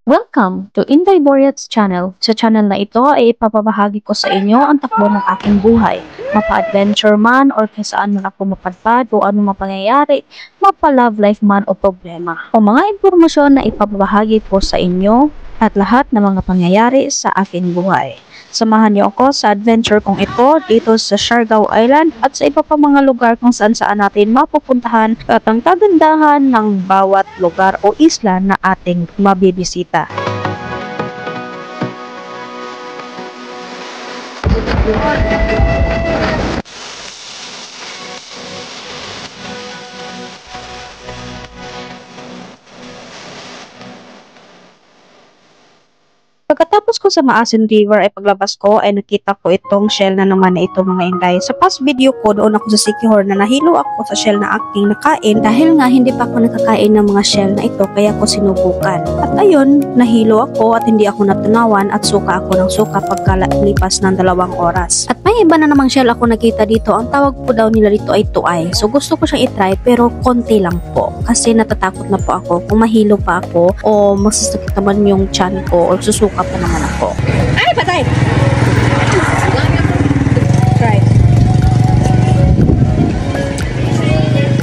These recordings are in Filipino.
Welcome to Inday Boryat's channel. Sa channel na ito ay ipapabahagi ko sa inyo ang takbo ng aking buhay. Mapa-adventure man or kung saan man ako mapadpad o ano mapangyayari, mapa-love life man o problema. O mga impormasyon na ipapabahagi po sa inyo at lahat ng mga pangyayari sa aking buhay. Samahan niyo ako sa adventure kong ito dito sa Siargao Island at sa iba pa mga lugar kung saan natin mapupuntahan at ang kagandahan ng bawat lugar o isla na ating mabibisita. Pagkatapos ko sa Maasin River ay paglabas ko ay nakita ko itong shell na naman na ito mga inday. Sa past video ko doon ako sa Siquijor na nahilo ako sa shell na aking nakain dahil nga hindi pa ako nakakain ng mga shell na ito kaya ko sinubukan. At ayun, nahilo ako at hindi ako natunawan at suka ako ng suka pagkalipas ng 2 oras. At may iba na namang shell ako nakita dito. Ang tawag po daw nila dito ay tuay. So gusto ko siyang itry pero konti lang po kasi natatakot na po ako kung mahilo pa ako o magsasakit naman yung tiyan ko o susuka pa naman ako. Ay, patay! Try.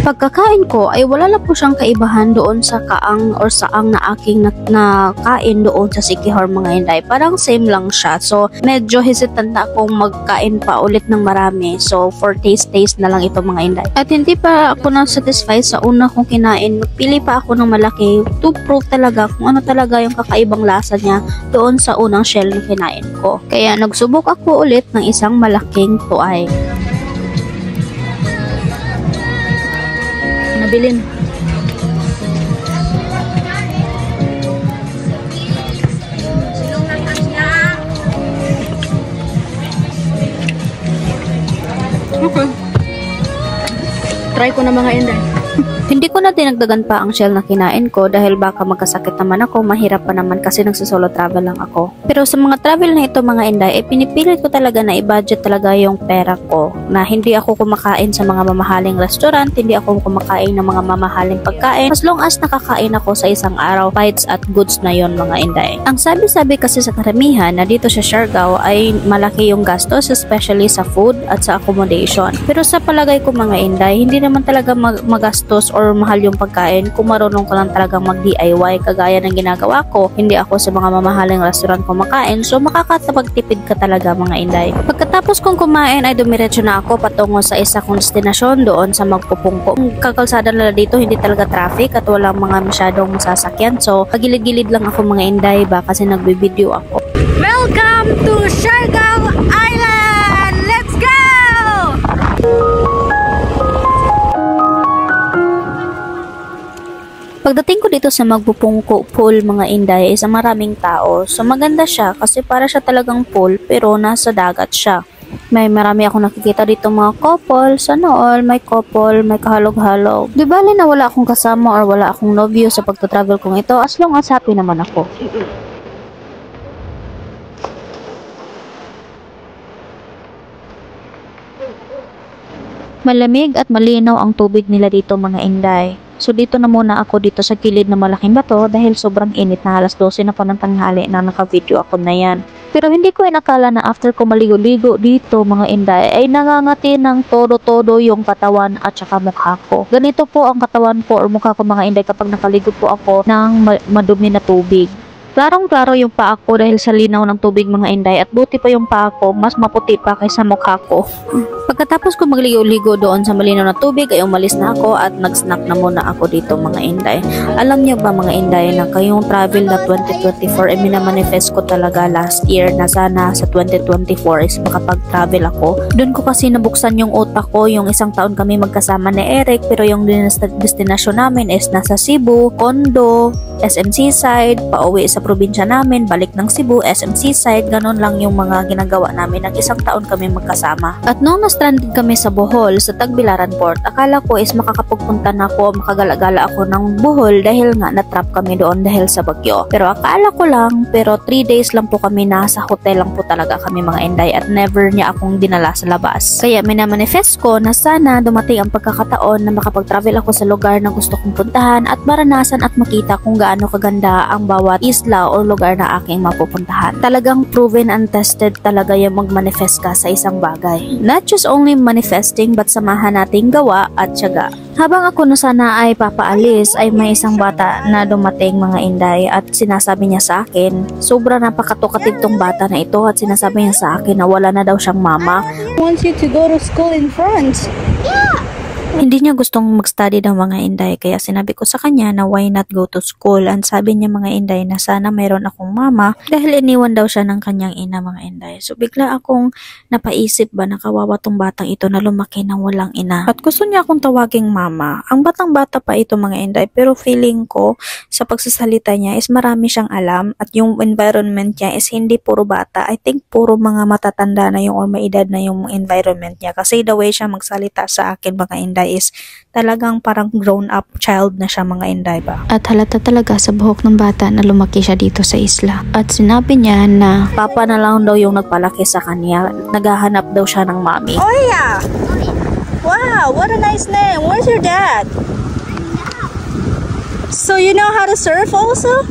Pagkakain ko ay wala lang po siyang kaibahan doon sa kaang or saang na aking nakain doon sa Siquijor mga inday. Parang same lang siya. So, medyo hesitant na akong magkain pa ulit ng marami. So, for taste na lang ito mga inday. At hindi pa ako na-satisfy sa una kong kinain. Pili pa ako ng malaki to prove talaga kung ano talaga yung kakaibang lasa niya doon sa unang shell na kinain ko. Kaya nagsubok ako ulit ng isang malaking tuay. Nabilin. Okay. Try ko na mga inday. Hindi ko na dinagdagan pa ang shell na kinain ko dahil baka magkasakit naman ako, mahirap pa naman kasi nagsisolo travel lang ako. Pero sa mga travel na ito mga inday, pinipilit ko talaga na i-budget talaga yung pera ko. Na hindi ako kumakain sa mga mamahaling restaurant, hindi ako kumakain ng mga mamahaling pagkain. As long as nakakain ako sa isang araw, bites at goods na yon mga inday. Ang sabi-sabi kasi sa karamihan na dito sa Siargao ay malaki yung gastos, especially sa food at sa accommodation. Pero sa palagay ko mga inday, hindi naman talaga magastos or mahal yung pagkain kung marunong ka lang talagang mag-DIY kagaya ng ginagawa ko. Hindi ako sa mga mamahaling restaurant kumakain, so makakatapagtipid ka talaga mga inday. Pagkatapos kong kumain ay dumiretso na ako patungo sa isa kong destinasyon doon sa Magpupungko. Ang kakalsada nila dito hindi talaga traffic at walang mga masyadong masasakyan, so pagilid-gilid lang ako mga inday ba kasi nagbe-video ako. Welcome to Siargao Island! Let's go! Pagdating ko dito sa Magpupungko pool mga inday is maraming tao. So maganda siya kasi para siya talagang pool pero nasa dagat siya. May marami ako nakikita dito mga couple. Sana all may couple, may kahalog-halog. Di bali na wala akong kasama or wala akong nobyo sa pagta-travel kong ito as long as happy naman ako. Malamig at malinaw ang tubig nila dito mga inday. So dito na muna ako dito sa kilid na malaking bato dahil sobrang init na 12:00 na po ng tanghali na naka-video ako na yan. Pero hindi ko inakala na after ko maligo-ligo dito mga inday ay nangangati ng todo-todo yung katawan at saka mukha ko. Ganito po ang katawan ko or mukha ko mga inday kapag nakaligo po ako ng madumi na tubig. Klarong-klaro yung paa ko dahil sa linaw ng tubig mga inday at buti pa yung paa ko mas maputi pa kaysa mukha ko. Pagkatapos ko magligo-ligo doon sa malinaw na tubig ay umalis na ako at nag-snack na muna ako dito mga inday. Alam niyo ba mga inday na kayong travel na 2024 ay minamanifest ko talaga last year na sana sa 2024 is makapag-travel ako. Doon ko kasi nabuksan yung utak ko, yung isang taon kami magkasama ni Eric pero yung destinasyon namin is nasa Cebu, Condo, SMC side, pauwi sa probinsya namin, balik ng Cebu, SMC side, ganun lang yung mga ginagawa namin ng isang taon kami magkasama. At nung na-stranded kami sa Bohol, sa Tagbilaran Port, akala ko is makakapagpunta na ako, makagala-gala ako ng Bohol dahil nga na-trap kami doon dahil sa bagyo. Pero akala ko lang, pero 3 days lang po kami nasa hotel lang po talaga kami mga inday at never niya akong dinala sa labas. Kaya minamanifest ko na sana dumating ang pagkakataon na makapag-travel ako sa lugar na gusto kong puntahan at maranasan at makita kung gaano gaano kaganda ang bawat isla o lugar na aking mapupuntahan. Talagang proven and tested talaga yung mag-manifest ka sa isang bagay. Not just only manifesting but samahan nating gawa at tiyaga. Habang ako na sana ay papaalis ay may isang bata na dumating mga inday at sinasabi niya sa akin, sobra napakatukatig tong bata na ito at sinasabi niya sa akin na wala na daw siyang mama. Wants you to go to school in France. Hindi niya gustong mag-study ng mga inday kaya sinabi ko sa kanya na why not go to school, and sabi niya mga inday na sana mayroon akong mama dahil iniwan daw siya ng kanyang ina mga inday. So bigla akong napaisip ba na kawawa tong batang ito na lumaki ng walang ina at gusto niya akong tawaging mama. Ang batang-bata pa ito mga inday pero feeling ko sa pagsasalita niya is marami siyang alam at yung environment niya is hindi puro bata. I think puro mga matatanda na yung or may edad na yung environment niya kasi the way siya magsalita sa akin mga inday is talagang parang grown up child na siya mga inday ba. At halata talaga sa buhok ng bata na lumaki siya dito sa isla. At sinabi niya na papa na lang daw yung nagpalaki sa kanya. Naghahanap daw siya ng mami. Oh yeah! Wow, what a nice name. Where's your dad? So you know how to surf also?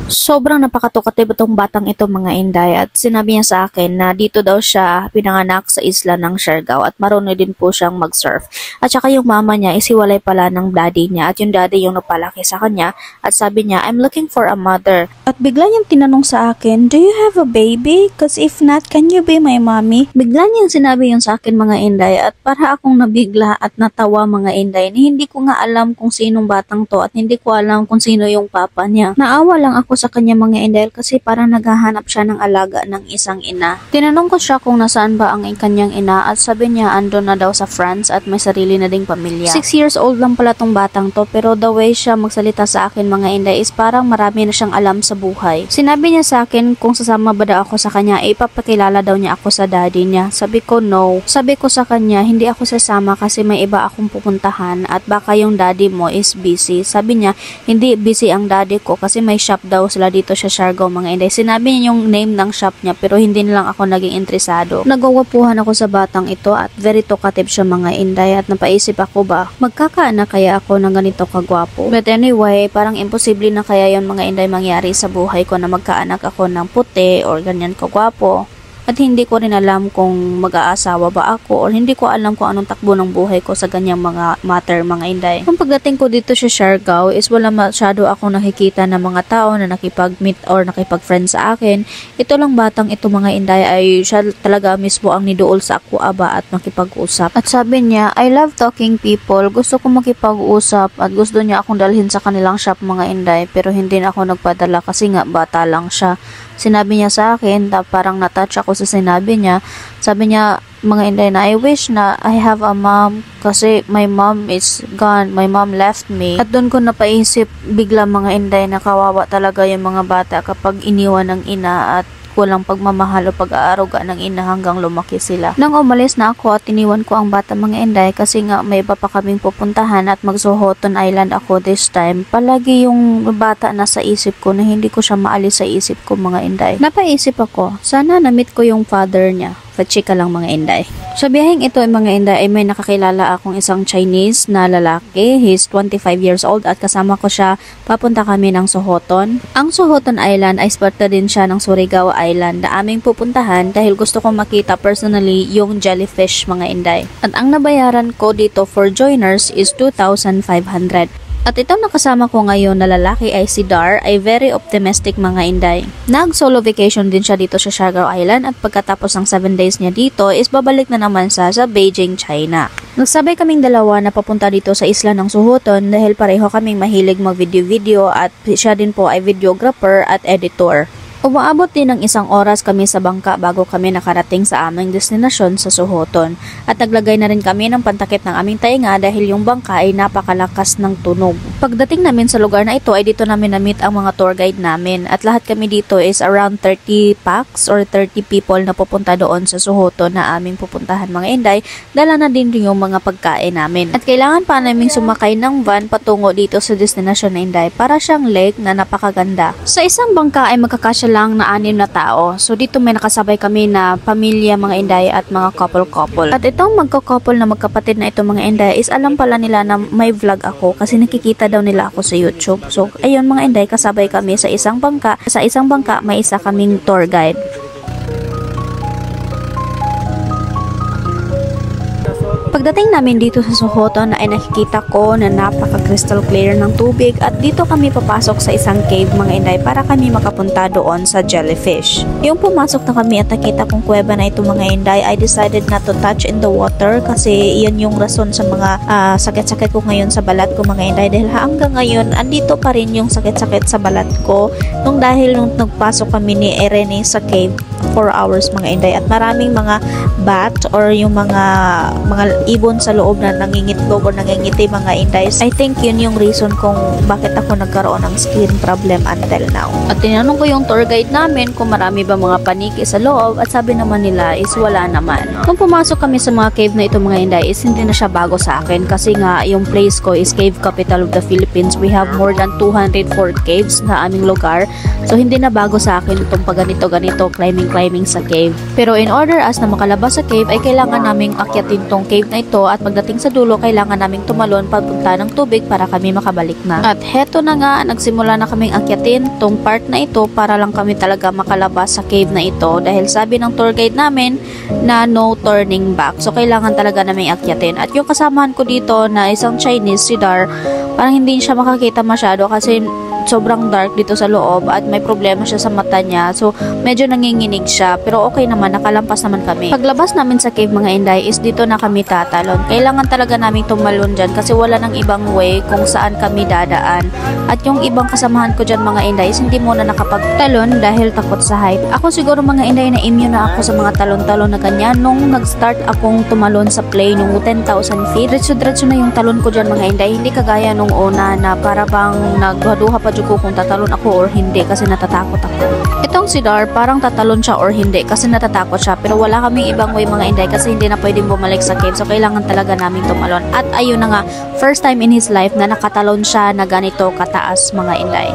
Sobrang napakatukatib itong batang ito mga inday at sinabi niya sa akin na dito daw siya pinanganak sa isla ng Siargao at marunong din po siyang mag-surf. At saka yung mama niya isiwalay pala ng daddy niya at yung daddy yung nagpalaki sa kanya at sabi niya, I'm looking for a mother. At bigla niyang tinanong sa akin, do you have a baby? Cause if not, can you be my mommy? Bigla niyang sinabi yun sa akin mga inday at para akong nabigla at natawa mga inday na hindi ko nga alam kung sinong batang to at hindi ko alam kung sino yung papa niya. Naawa lang ako sa kanya mga inday kasi parang naghahanap siya ng alaga ng isang ina. Tinanong ko siya kung nasaan ba ang kanyang ina at sabi niya ando na daw sa France at may sarili na ding pamilya. 6 years old lang pala tong batang to pero the way siya magsalita sa akin mga inday is parang marami na siyang alam sa buhay. Sinabi niya sa akin kung sasama ba daw ako sa kanya ipapakilala daw niya ako sa daddy niya. Sabi ko no. Sabi ko sa kanya hindi ako sasama kasi may iba akong pupuntahan at baka yung daddy mo is busy. Sabi niya hindi busy ang daddy ko kasi may shop daw sila dito sa Siargao mga inday. Sinabi niya yung name ng shop niya pero hindi na lang ako naging interesado. Nagwawapuhan ako sa batang ito at very talkative siya mga inday at napaisip ako ba magkakaanak kaya ako ng ganito kagwapo. But anyway, parang imposible na kaya yon mga inday mangyari sa buhay ko na magkaanak ako ng puti or ganyan kagwapo. At hindi ko rin alam kung mag-aasawa ba ako or hindi ko alam kung anong takbo ng buhay ko sa ganyang mga matter mga inday. Kung pagdating ko dito sa Siargao is wala masyado akong nakikita na mga tao na nakipag-meet or nakipag-friend sa akin. Ito lang batang ito mga inday ay siya talaga mismo ang nidool sa ako aba at makipag-usap. At sabi niya, I love talking people. Gusto ko makipag-usap at gusto niya akong dalhin sa kanilang shop mga inday pero hindi na ako nagpadala kasi nga bata lang siya. Sinabi niya sa akin, parang natouch ako sa sinabi niya. Sabi niya, mga inday na I wish na I have a mom kasi my mom is gone, my mom left me. At doon ko napaisip bigla mga inday na kawawa talaga yung mga bata kapag iniwan ng ina at kulang pagmamahal o pag-aaruga ng ina hanggang lumaki sila. Nang umalis na ako at iniwan ko ang bata mga inday kasi nga may iba pa kaming pupuntahan at magsuhoton island ako this time, palagi yung bata nasa isip ko na hindi ko siya maalis sa isip ko mga inday. Napaisip ako, sana na-meet ko yung father niya. Pachika lang mga inday. Sa biyaheng ito ay mga inday ay may nakakilala akong isang Chinese na lalaki. He's 25 years old at kasama ko siya papunta kami ng Sohoton. Ang Sohoton Island ay parte din siya ng Surigao Island na aming pupuntahan dahil gusto kong makita personally yung jellyfish mga inday. At ang nabayaran ko dito for joiners is 2,500. At itong nakasama ko ngayon na lalaki ay si Dar ay very optimistic mga inday. Nag-solo vacation din siya dito sa Siargao Island at pagkatapos ng 7 days niya dito is babalik na naman sa Beijing, China. Nagsabay kaming dalawa na papunta dito sa isla ng Sohoton dahil pareho kaming mahilig mag-video-video at siya din po ay videographer at editor. Umaabot din ng 1 oras kami sa bangka bago kami nakarating sa aming destinasyon sa Sohoton at naglagay na rin kami ng pantakip ng aming tainga dahil yung bangka ay napakalakas ng tunog. Pagdating namin sa lugar na ito ay dito namin na-meet ang mga tour guide namin at lahat kami dito is around 30 packs or 30 people na pupunta doon sa Sohoton na aming pupuntahan mga inday. Dala na din yung mga pagkain namin at kailangan pa naming sumakay ng van patungo dito sa destinasyon na inday para siyang lake na napakaganda. Sa isang bangka ay magkakasya lang na 6 na tao. So dito may nakasabay kami na pamilya, mga Inday at mga couple-couple. At itong magko-couple na magkapatid na ito mga Inday is alam pala nila na may vlog ako kasi nakikita daw nila ako sa YouTube. So ayun mga Inday, kasabay kami sa isang bangka. Sa isang bangka may isa kaming tour guide. Pagdating namin dito sa Sohoton ay nakikita ko na napaka-crystal clear ng tubig at dito kami papasok sa isang cave mga Inday para kami makapunta doon sa jellyfish. Yung pumasok na kami at nakita kong kuweba na ito mga Inday, I decided not to touch in the water kasi iyan yung rason sa mga sakit-sakit ko ngayon sa balat ko mga Inday dahil hanggang ngayon andito pa rin yung sakit-sakit sa balat ko dahil nung nagpasok kami ni Irene sa cave 4 hours mga Inday at maraming mga bat or yung mga ibon sa loob na nangingitlog o nangingiti mga Inday. I think yun yung reason kung bakit ako nagkaroon ng skin problem until now. At tinanong ko yung tour guide namin kung marami ba mga paniki sa loob at sabi naman nila is wala naman. Nung pumasok kami sa mga cave na ito mga Inday is hindi na siya bago sa akin kasi nga yung place ko is cave capital of the Philippines. We have more than 204 caves na aming lugar. So hindi na bago sa akin itong paganito-ganito climbing sa cave. Pero in order as na makalabas sa cave ay kailangan naming akyatin tong cave na ito at pagdating sa dulo kailangan naming tumalon papunta ng tubig para kami makabalik na. At heto na nga, nagsimula na kaming akyatin tong part na ito para lang kami talaga makalabas sa cave na ito dahil sabi ng tour guide namin na no turning back. So kailangan talaga naming akyatin. At yung kasamahan ko dito na isang Chinese, si Dar, parang hindi siya makakita masyado kasi sobrang dark dito sa loob at may problema siya sa mata niya. So, medyo nanginginig siya. Pero okay naman, nakalampas naman kami. Paglabas namin sa cave mga Inday is dito na kami tatalon. Kailangan talaga namin tumalon dyan kasi wala nang ibang way kung saan kami dadaan. At yung ibang kasamahan ko dyan mga Inday is hindi muna nakapagtalon dahil takot sa height. Ako siguro mga Inday na immune na ako sa mga talon-talon na ganyan. Nung nag-start akong tumalon sa plane yung 10,000 feet, diretso-diretso na yung talon ko dyan mga Inday. Hindi kagaya nung una na para bang naghaduha pa ko kung tatalon ako or hindi kasi natatakot ako. Itong si Dar, parang tatalon siya or hindi kasi natatakot siya pero wala kaming ibang way mga Inday kasi hindi na pwedeng bumalik sa cave so kailangan talaga namin tumalon. At ayun na nga, first time in his life na nakatalon siya na ganito kataas mga Inday.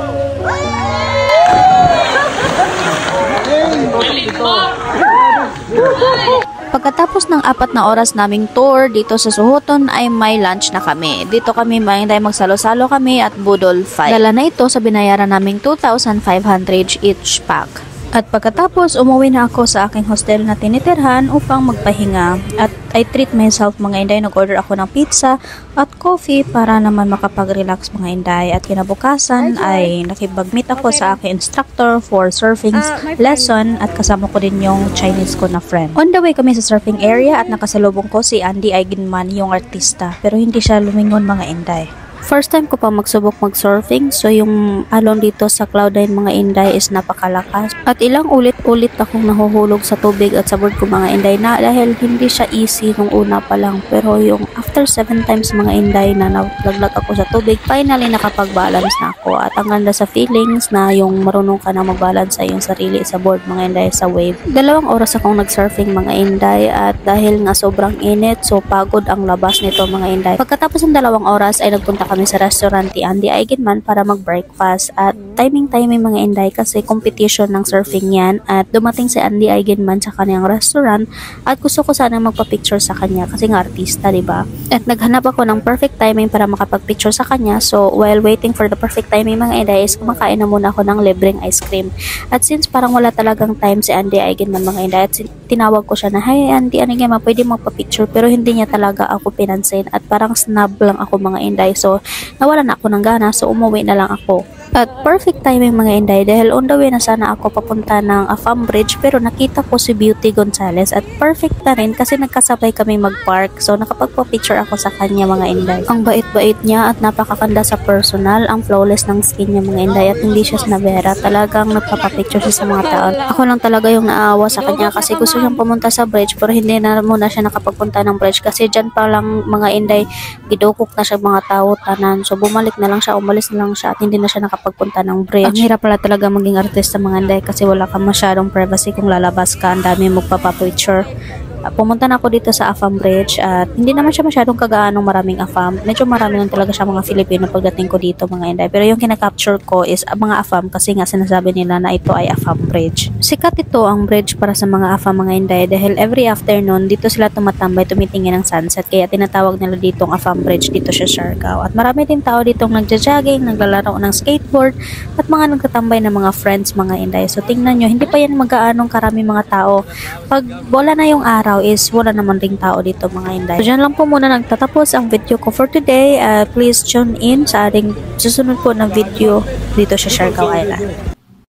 Pagkatapos ng 4 na oras naming tour dito sa Sohoton ay may lunch na kami. Dito kami magsalo-salo kami at budol fight. Dala na ito sa binayaran naming 2,500 each pack. At pagkatapos, umuwi na ako sa aking hostel na tinitirhan upang magpahinga. At I treat myself mga Inday. Nag-order ako ng pizza at coffee para naman makapag-relax mga Inday. At kinabukasan ay nakipag-meet ako sa aking instructor for surfing lesson at kasama ko din yung Chinese ko na friend. On the way kami sa surfing area at nakasalubong ko si Andy Eigenman, yung artista. Pero hindi siya lumingon mga Inday. First time ko pa magsubok mag-surfing, so yung alon dito sa Cloud9 mga Inday is napakalakas. At ilang ulit-ulit akong nahuhulog sa tubig at sa board ko mga Inday na dahil hindi siya easy nung una pa lang. Pero yung after 7 times mga Inday na nalaglag ako sa tubig, finally nakapag-balance na ako. At ang ganda sa feelings na yung marunong ka na mag-balance sa iyong sarili sa board mga Inday sa wave. 2 oras akong nag-surfing mga Inday at dahil nga sobrang init, so pagod ang labas nito mga Inday. Pagkatapos ng 2 oras ay nagpunta kami sa restaurant ni Andy Eigenman para mag-breakfast at timing mga Inday kasi competition ng surfing yan at dumating si Andy Eigenman sa kanyang restaurant at gusto ko sana magpa-picture sa kanya kasi nga artista diba? At naghanap ako ng perfect timing para makapag-picture sa kanya so while waiting for the perfect timing mga Inday is kumakain na muna ako ng libreng ice cream at since parang wala talagang time si Andy Eigenman mga Inday at tinawag ko siya na hi Andy ano nga pwede magpa-picture pero hindi niya talaga ako pinansin at parang snub lang ako mga Inday so nawala na ako ng gana so umuwi na lang ako. At perfect timing mga Inday dahil on the way na sana ako papunta ng Afam Bridge pero nakita ko si Beauty Gonzales at perfect na rin kasi nagkasabay kami mag-park so nakapagpa-picture ako sa kanya mga Inday. Ang bait-bait niya at napakaganda sa personal, ang flawless ng skin niya mga Inday at hindi siya snabera, talagang nagpapapicture siya sa mga tao. Ako lang talaga yung naawa sa kanya kasi gusto siyang pumunta sa bridge pero hindi na muna siya nakapagpunta ng bridge kasi dyan pa lang mga Inday gidukok na siya mga tao tanan so bumalik na lang siya, umalis na lang siya at hindi na siya nakapagpunta ng bridge. Ang hirap pala talaga maging artista mga Inday kasi wala ka masyadong privacy kung lalabas ka, ang dami magpapapicture. Pumunta na ako dito sa Afam Bridge at hindi naman siya masyadong kagaanong maraming Afam. Medyo marami lang talaga siya mga Filipino pagdating ko dito mga Inday. Pero yung kinakapture ko is mga Afam kasi nga sinasabi nila na ito ay Afam Bridge. Sikat ito ang bridge para sa mga Afam mga Inday dahil every afternoon dito sila tumatambay tumitingin ng sunset kaya tinatawag nila dito ang Afam Bridge dito sa Siargao. At marami din tao dito nagja-jogging, naglalaro ng skateboard at mga nagtatambay ng mga friends mga Inday. So tingnan nyo, hindi pa yan magaanong karami mga tao. Pag bola na yung araw is wala naman ring tao dito mga Inday. So dyan lang po muna nagtatapos ang video ko for today. Please tune in sa ating susunod po na video dito sa Siargao Island.